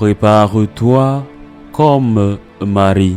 Prépare-toi comme Marie.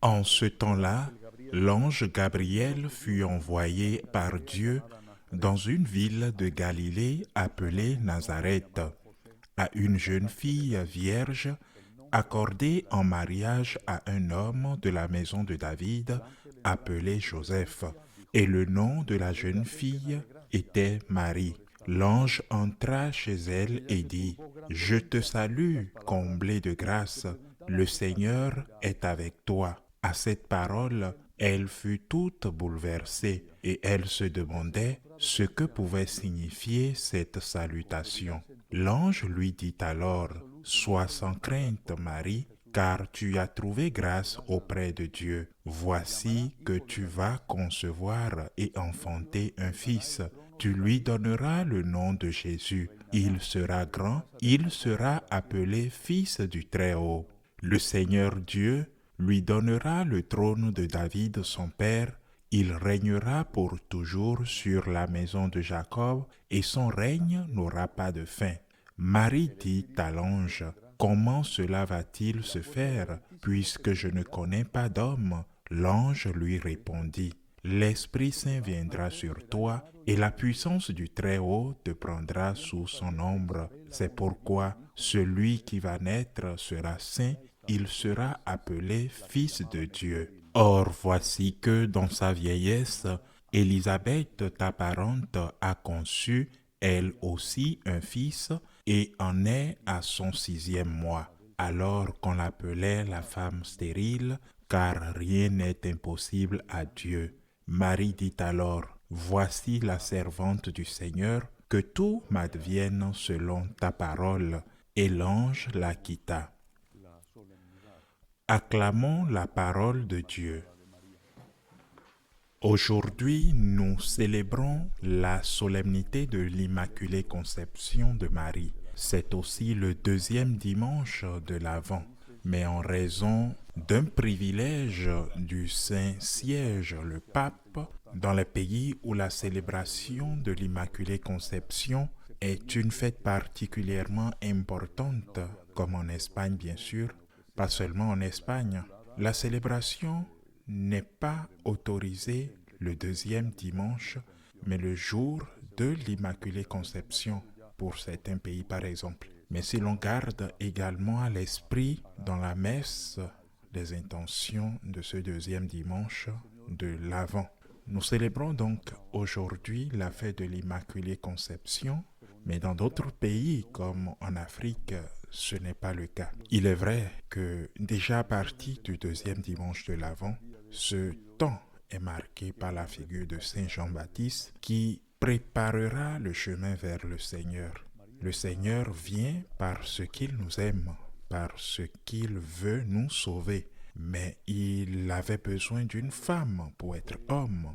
En ce temps-là, l'ange Gabriel fut envoyé par Dieu dans une ville de Galilée appelée Nazareth, à une jeune fille vierge accordée en mariage à un homme de la maison de David appelé Joseph. Et le nom de la jeune fille était Marie. L'ange entra chez elle et dit, « Je te salue, comblée de grâce, le Seigneur est avec toi. » À cette parole, elle fut toute bouleversée et elle se demandait ce que pouvait signifier cette salutation. L'ange lui dit alors, « Sois sans crainte, Marie, car tu as trouvé grâce auprès de Dieu. Voici que tu vas concevoir et enfanter un fils. Tu lui donneras le nom de Jésus. Il sera grand, il sera appelé Fils du Très-Haut. Le Seigneur Dieu lui donnera le trône de David son père. Il régnera pour toujours sur la maison de Jacob et son règne n'aura pas de fin. » Marie dit à l'ange, « Comment cela va-t-il se faire, puisque je ne connais pas d'homme ?» L'ange lui répondit, « L'Esprit Saint viendra sur toi et la puissance du Très-Haut te prendra sous son ombre. C'est pourquoi celui qui va naître sera saint, il sera appelé Fils de Dieu. Or voici que dans sa vieillesse, Élisabeth, ta parente, a conçu, elle aussi, un fils, et en est à son 6e mois, alors qu'on l'appelait la femme stérile, car rien n'est impossible à Dieu. Marie dit alors, « Voici la servante du Seigneur, que tout m'advienne selon ta parole. » Et l'ange la quitta. Acclamons la parole de Dieu. Aujourd'hui, nous célébrons la solennité de l'Immaculée Conception de Marie. C'est aussi le 2e dimanche de l'Avent, mais en raison d'un privilège du Saint-Siège, le pape, dans les pays où la célébration de l'Immaculée Conception est une fête particulièrement importante, comme en Espagne bien sûr, pas seulement en Espagne. La célébration n'est pas autorisée le 2e dimanche, mais le jour de l'Immaculée Conception, pour certains pays par exemple. Mais si l'on garde également à l'esprit dans la messe les intentions de ce 2e dimanche de l'Avent. Nous célébrons donc aujourd'hui la fête de l'Immaculée Conception, mais dans d'autres pays comme en Afrique, ce n'est pas le cas. Il est vrai que déjà à partir du 2e dimanche de l'Avent, ce temps est marqué par la figure de Saint Jean-Baptiste qui préparera le chemin vers le Seigneur. Le Seigneur vient parce qu'il nous aime, parce qu'il veut nous sauver. Mais il avait besoin d'une femme pour être homme.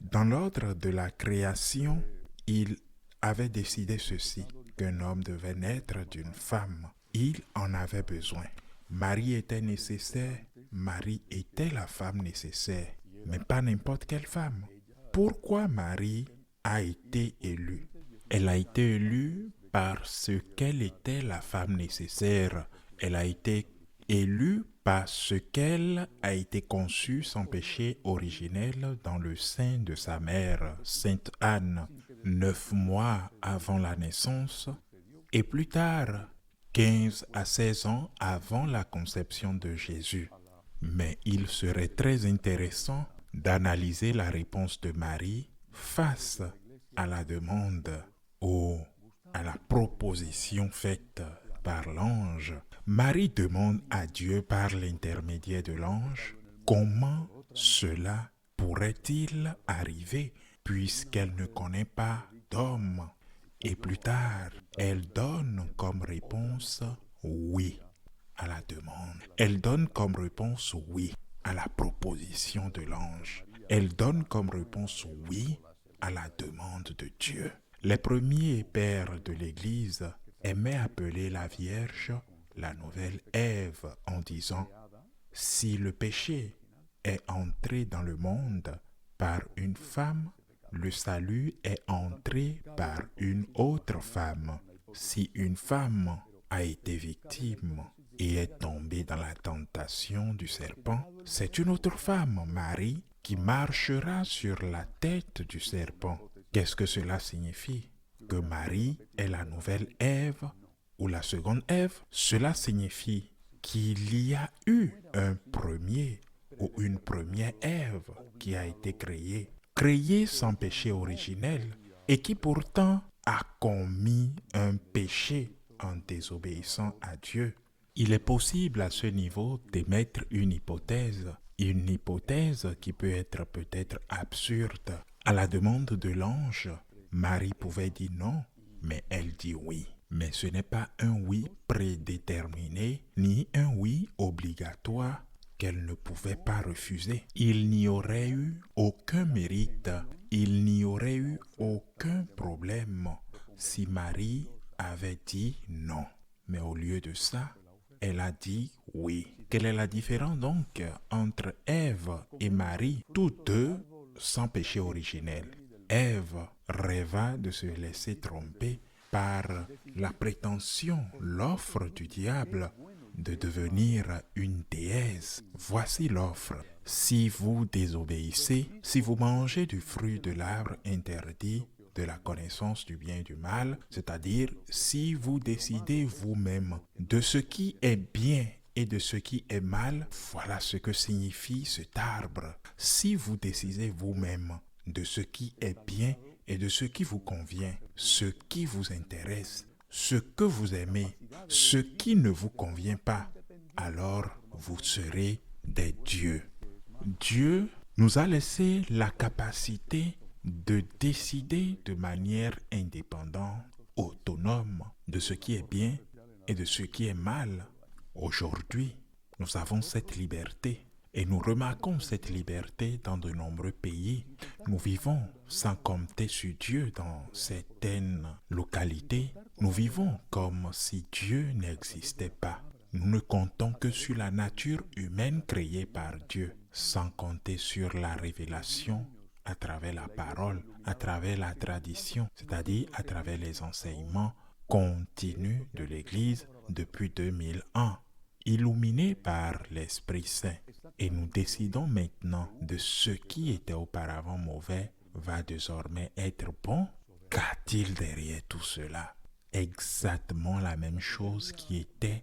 Dans l'ordre de la création, il avait décidé ceci, qu'un homme devait naître d'une femme. Il en avait besoin. Marie était nécessaire, Marie était la femme nécessaire, mais pas n'importe quelle femme. Pourquoi Marie a été élue? Elle a été élue parce qu'elle était la femme nécessaire. Elle a été élue parce qu'elle a été conçue sans péché originel dans le sein de sa mère, Sainte Anne, 9 mois avant la naissance, et plus tard, 15 à 16 ans avant la conception de Jésus. Mais il serait très intéressant d'analyser la réponse de Marie face à la demande ou à la proposition faite par l'ange. Marie demande à Dieu par l'intermédiaire de l'ange comment cela pourrait-il arriver puisqu'elle ne connaît pas d'homme. Et plus tard, elle donne comme réponse oui à la demande. Elle donne comme réponse oui à la proposition de l'ange. Elle donne comme réponse oui à la demande de Dieu. Les premiers pères de l'Église aimaient appeler la Vierge la nouvelle Ève en disant « Si le péché est entré dans le monde, par une femme, le salut est entré par une autre femme. Si une femme a été victime et est tombée dans la tentation du serpent, c'est une autre femme, Marie, qui marchera sur la tête du serpent. Qu'est-ce que cela signifie? Que Marie est la nouvelle Ève ou la seconde Ève? Cela signifie qu'il y a eu un premier ou une première Ève qui a été créée sans péché originel et qui pourtant a commis un péché en désobéissant à Dieu. Il est possible à ce niveau d'émettre une hypothèse qui peut être peut-être absurde. À la demande de l'ange, Marie pouvait dire non, mais elle dit oui. Mais ce n'est pas un oui prédéterminé, ni un oui obligatoire qu'elle ne pouvait pas refuser. Il n'y aurait eu aucun mérite, il n'y aurait eu aucun problème si Marie avait dit non. Mais au lieu de ça, elle a dit oui. Quelle est la différence donc entre Ève et Marie? Toutes deux sans péché originel. Ève rêva de se laisser tromper par la prétention, l'offre du diable de devenir une déesse. Voici l'offre. Si vous désobéissez, si vous mangez du fruit de l'arbre interdit de la connaissance du bien et du mal, c'est-à-dire si vous décidez vous-même de ce qui est bien et de ce qui est mal, voilà ce que signifie cet arbre. Si vous décidez vous-même de ce qui est bien et de ce qui vous convient, ce qui vous intéresse, ce que vous aimez, ce qui ne vous convient pas, alors vous serez des dieux. Dieu nous a laissé la capacité de décider de manière indépendante, autonome, de ce qui est bien et de ce qui est mal. Aujourd'hui, nous avons cette liberté et nous remarquons cette liberté dans de nombreux pays. Nous vivons sans compter sur Dieu dans certaines localités. Nous vivons comme si Dieu n'existait pas. Nous ne comptons que sur la nature humaine créée par Dieu, sans compter sur la révélation à travers la parole, à travers la tradition, c'est-à-dire à travers les enseignements continus de l'Église depuis 2000 ans, illuminés par l'Esprit Saint. Et nous décidons maintenant de ce qui était auparavant mauvais va désormais être bon. Qu'a-t-il derrière tout cela? Exactement la même chose qui était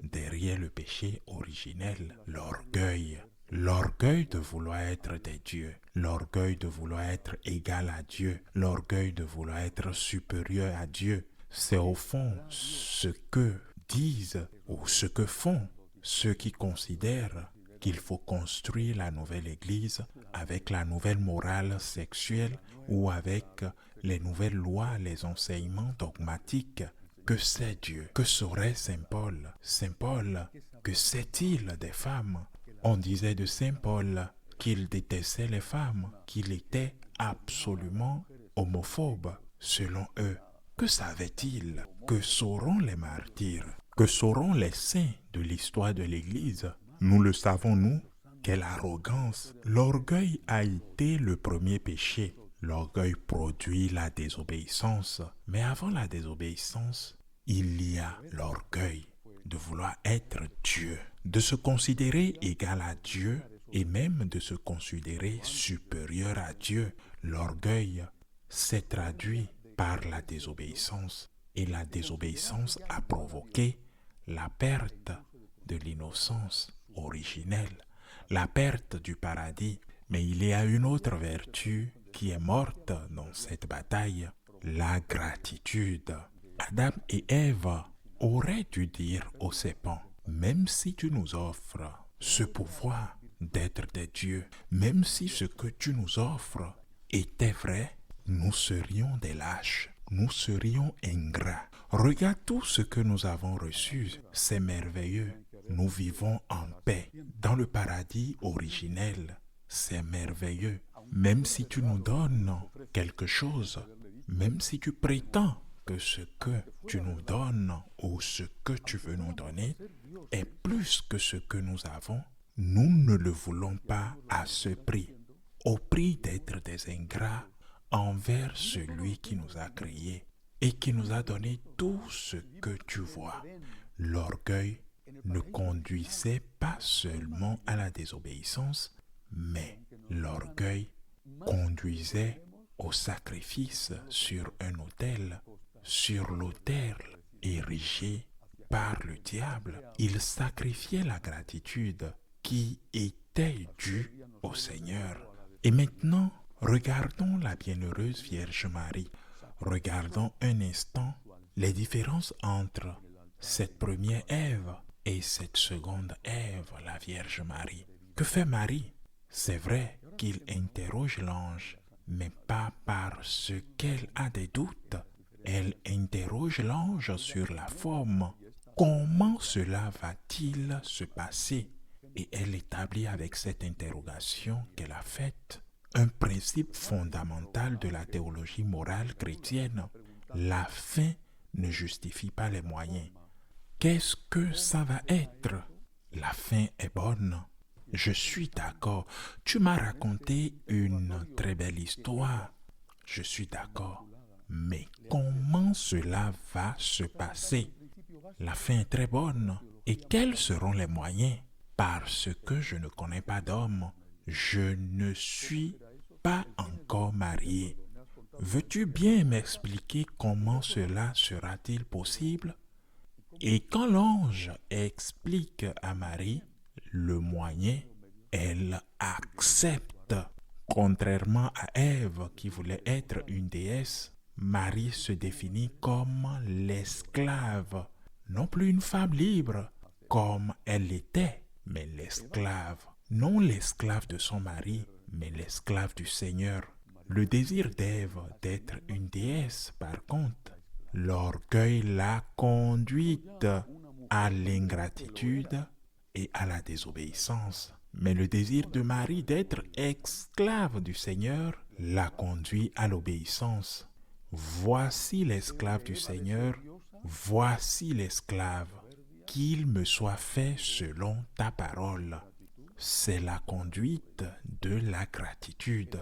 derrière le péché originel, l'orgueil. L'orgueil de vouloir être des dieux, l'orgueil de vouloir être égal à Dieu, l'orgueil de vouloir être supérieur à Dieu. C'est au fond ce que disent ou ce que font ceux qui considèrent qu'il faut construire la nouvelle Église avec la nouvelle morale sexuelle ou avec les nouvelles lois, les enseignements dogmatiques. Que sait Dieu? Que saurait Saint Paul? Saint Paul, que sait-il des femmes? On disait de Saint Paul qu'il détestait les femmes, qu'il était absolument homophobe, selon eux. Que savait-il? Que sauront les martyrs? Que sauront les saints de l'histoire de l'Église? Nous le savons, nous. Quelle arrogance! L'orgueil a été le premier péché. L'orgueil produit la désobéissance. Mais avant la désobéissance, il y a l'orgueil de vouloir être Dieu, de se considérer égal à Dieu et même de se considérer supérieur à Dieu. L'orgueil s'est traduit par la désobéissance et la désobéissance a provoqué la perte de l'innocence originelle, la perte du paradis. Mais il y a une autre vertu qui est morte dans cette bataille, la gratitude. Adam et Ève auraient dû dire au serpent, même si tu nous offres ce pouvoir d'être des dieux, même si ce que tu nous offres était vrai, nous serions des lâches, nous serions ingrats. Regarde tout ce que nous avons reçu, c'est merveilleux. Nous vivons en paix dans le paradis originel. C'est merveilleux. Même si tu nous donnes quelque chose, même si tu prétends que ce que tu nous donnes ou ce que tu veux nous donner est plus que ce que nous avons, nous ne le voulons pas à ce prix. au prix d'être des ingrats envers celui qui nous a créés et qui nous a donné tout ce que tu vois. L'orgueil ne conduisait pas seulement à la désobéissance, mais l'orgueil conduisait au sacrifice sur un autel, sur l'autel érigé par le diable. Il sacrifiait la gratitude qui était due au Seigneur. Et maintenant, regardons la bienheureuse Vierge Marie. Regardons un instant les différences entre cette première Ève et cette seconde Ève, la Vierge Marie. Que fait Marie? C'est vrai qu'il interroge l'ange, mais pas parce qu'elle a des doutes. Elle interroge l'ange sur la forme. Comment cela va-t-il se passer? Et elle établit avec cette interrogation qu'elle a faite un principe fondamental de la théologie morale chrétienne. La fin ne justifie pas les moyens. Qu'est-ce que ça va être? La fin est bonne. Je suis d'accord. Tu m'as raconté une très belle histoire. Je suis d'accord. Mais comment cela va se passer? La fin est très bonne. Et quels seront les moyens? Parce que je ne connais pas d'homme. Je ne suis pas encore marié. Veux-tu bien m'expliquer comment cela sera-t-il possible? Et quand l'ange explique à Marie le moyen, elle accepte. Contrairement à Ève qui voulait être une déesse, Marie se définit comme l'esclave, non plus une femme libre comme elle l'était, mais l'esclave. Non l'esclave de son mari, mais l'esclave du Seigneur. Le désir d'Ève d'être une déesse, par contre, l'orgueil l'a conduite à l'ingratitude et à la désobéissance. Mais le désir de Marie d'être esclave du Seigneur l'a conduit à l'obéissance. Voici l'esclave du Seigneur, voici l'esclave, qu'il me soit fait selon ta parole. C'est la conduite de la gratitude.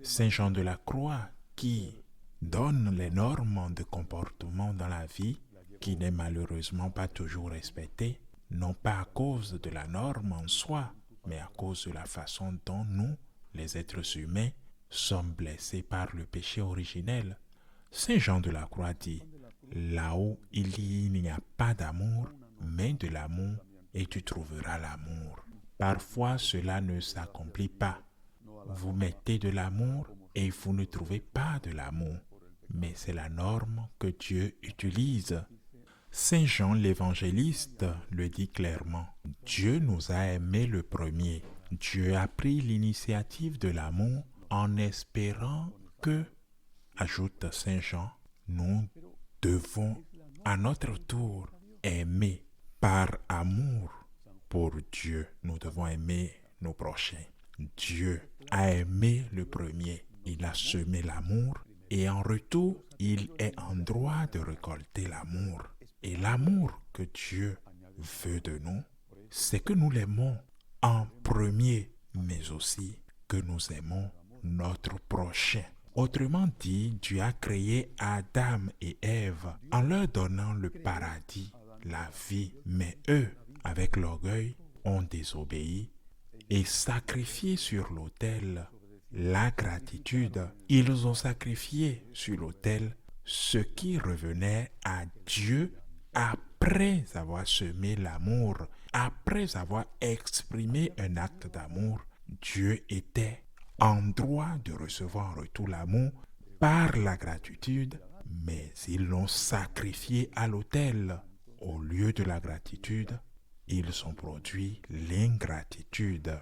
Saint Jean de la Croix qui donne les normes de comportement dans la vie, qui n'est malheureusement pas toujours respectée, non pas à cause de la norme en soi, mais à cause de la façon dont nous, les êtres humains, sommes blessés par le péché originel. Saint Jean de la Croix dit, là où il n'y a pas d'amour, mais de l'amour, et tu trouveras l'amour. Parfois, cela ne s'accomplit pas. Vous mettez de l'amour et vous ne trouvez pas de l'amour. Mais c'est la norme que Dieu utilise. Saint Jean l'évangéliste le dit clairement. Dieu nous a aimés le premier. Dieu a pris l'initiative de l'amour en espérant que, ajoute Saint Jean, nous devons à notre tour aimer par amour pour Dieu. Nous devons aimer nos prochains. Dieu a aimé le premier. Il a semé l'amour et en retour, il est en droit de récolter l'amour. Et l'amour que Dieu veut de nous, c'est que nous l'aimons en premier, mais aussi que nous aimons notre prochain. Autrement dit, Dieu a créé Adam et Ève en leur donnant le paradis, la vie. Mais eux, avec l'orgueil, ont désobéi et sacrifié sur l'autel la gratitude. Ils ont sacrifié sur l'autel ce qui revenait à Dieu après avoir semé l'amour, après avoir exprimé un acte d'amour. Dieu était en droit de recevoir en retour l'amour par la gratitude, mais ils l'ont sacrifié à l'autel. Au lieu de la gratitude, ils ont produit l'ingratitude.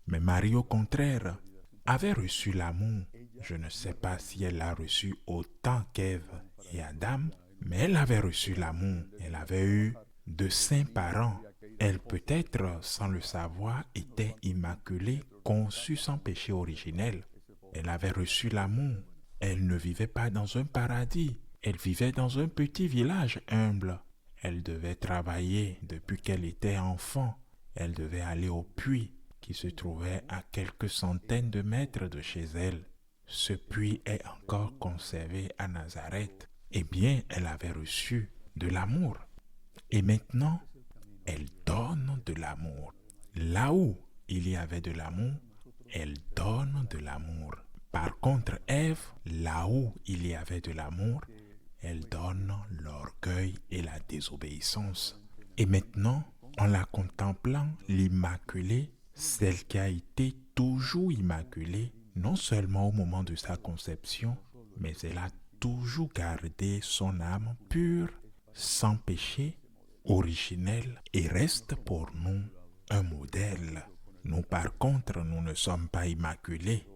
Mais Marie, au contraire, avait reçu l'amour. Je ne sais pas si elle l'a reçu autant qu'Ève et Adam, mais elle avait reçu l'amour. Elle avait eu de saints parents. Elle peut-être, sans le savoir, était immaculée, conçue sans péché originel. Elle avait reçu l'amour. Elle ne vivait pas dans un paradis. Elle vivait dans un petit village humble. Elle devait travailler depuis qu'elle était enfant. Elle devait aller au puits qui se trouvait à quelques centaines de mètres de chez elle. Ce puits est encore conservé à Nazareth. Eh bien, elle avait reçu de l'amour. Et maintenant, elle donne de l'amour. Là où il y avait de l'amour, elle donne de l'amour. Par contre, Ève, là où il y avait de l'amour, elle donne l'orgueil et la désobéissance. Et maintenant, en la contemplant, l'Immaculée, celle qui a été toujours immaculée, non seulement au moment de sa conception, mais elle a toujours gardé son âme pure, sans péché, originelle, et reste pour nous un modèle. Nous, par contre, nous ne sommes pas immaculés.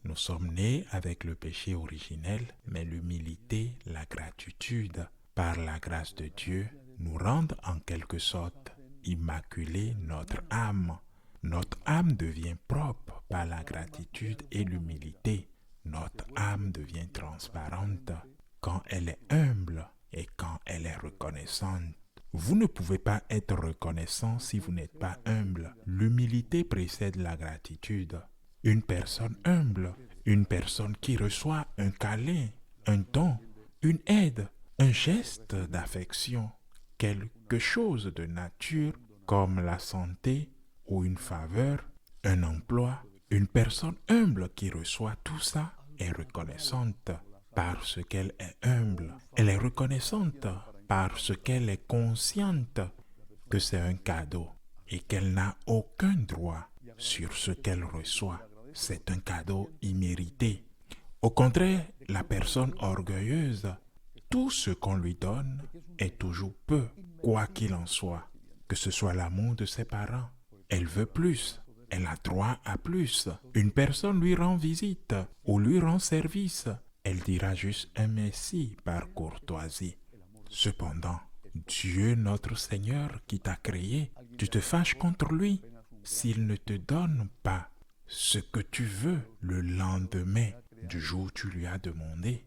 Nous sommes nés avec le péché originel, mais l'humilité, la gratitude, par la grâce de Dieu, nous rendent en quelque sorte immaculés notre âme. Notre âme devient propre par la gratitude et l'humilité. Notre âme devient transparente quand elle est humble et quand elle est reconnaissante. Vous ne pouvez pas être reconnaissant si vous n'êtes pas humble. L'humilité précède la gratitude. Une personne humble, une personne qui reçoit un câlin, un don, une aide, un geste d'affection, quelque chose de nature comme la santé ou une faveur, un emploi. Une personne humble qui reçoit tout ça est reconnaissante parce qu'elle est humble. Elle est reconnaissante parce qu'elle est consciente que c'est un cadeau et qu'elle n'a aucun droit sur ce qu'elle reçoit. C'est un cadeau immérité. Au contraire, la personne orgueilleuse, tout ce qu'on lui donne est toujours peu, quoi qu'il en soit. Que ce soit l'amour de ses parents, elle veut plus, elle a droit à plus. Une personne lui rend visite ou lui rend service, elle dira juste un merci par courtoisie. Cependant, Dieu notre Seigneur qui t'a créé, tu te fâches contre lui s'il ne te donne pas ce que tu veux le lendemain du jour où tu lui as demandé.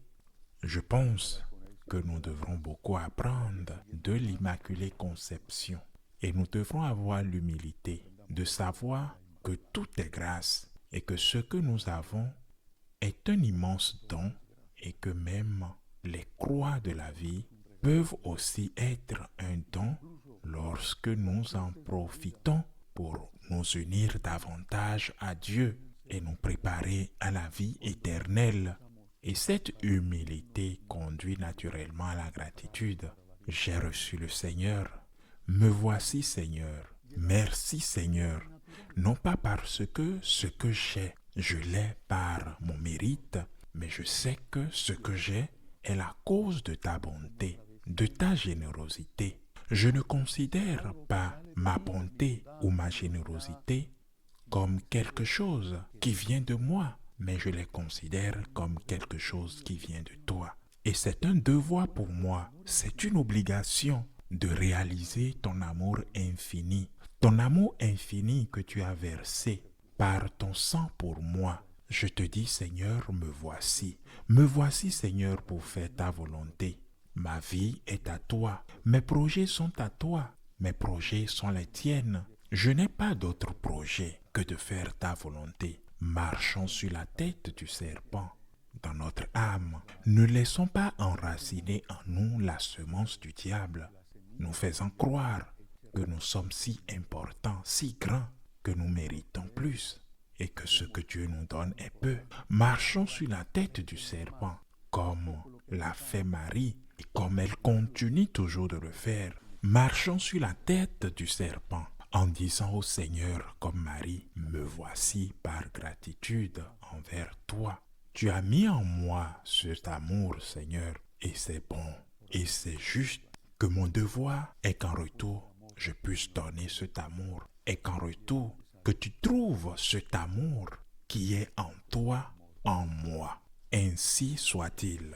Je pense que nous devrons beaucoup apprendre de l'Immaculée Conception et nous devrons avoir l'humilité de savoir que tout est grâce et que ce que nous avons est un immense don et que même les croix de la vie peuvent aussi être un don lorsque nous en profitons pour nous unir davantage à Dieu et nous préparer à la vie éternelle. Et cette humilité conduit naturellement à la gratitude. J'ai reçu le Seigneur. Me voici Seigneur. Merci Seigneur. Non pas parce que ce que j'ai, je l'ai par mon mérite, mais je sais que ce que j'ai est la cause de ta bonté, de ta générosité. Je ne considère pas ma bonté ou ma générosité comme quelque chose qui vient de moi, mais je les considère comme quelque chose qui vient de toi. Et c'est un devoir pour moi, c'est une obligation de réaliser ton amour infini que tu as versé par ton sang pour moi. Je te dis Seigneur, me voici Seigneur pour faire ta volonté. Ma vie est à toi, mes projets sont à toi, mes projets sont les tiennes. Je n'ai pas d'autre projet que de faire ta volonté. Marchons sur la tête du serpent. Dans notre âme, ne laissons pas enraciner en nous la semence du diable, nous faisant croire que nous sommes si importants, si grands, que nous méritons plus et que ce que Dieu nous donne est peu. Marchons sur la tête du serpent, comme l'a fait Marie et comme elle continue toujours de le faire. Marchons sur la tête du serpent en disant au Seigneur comme Marie, me voici par gratitude envers toi. Tu as mis en moi cet amour, Seigneur, et c'est bon, et c'est juste que mon devoir est qu'en retour, je puisse donner cet amour, et qu'en retour, que tu trouves cet amour qui est en toi, en moi. Ainsi soit-il.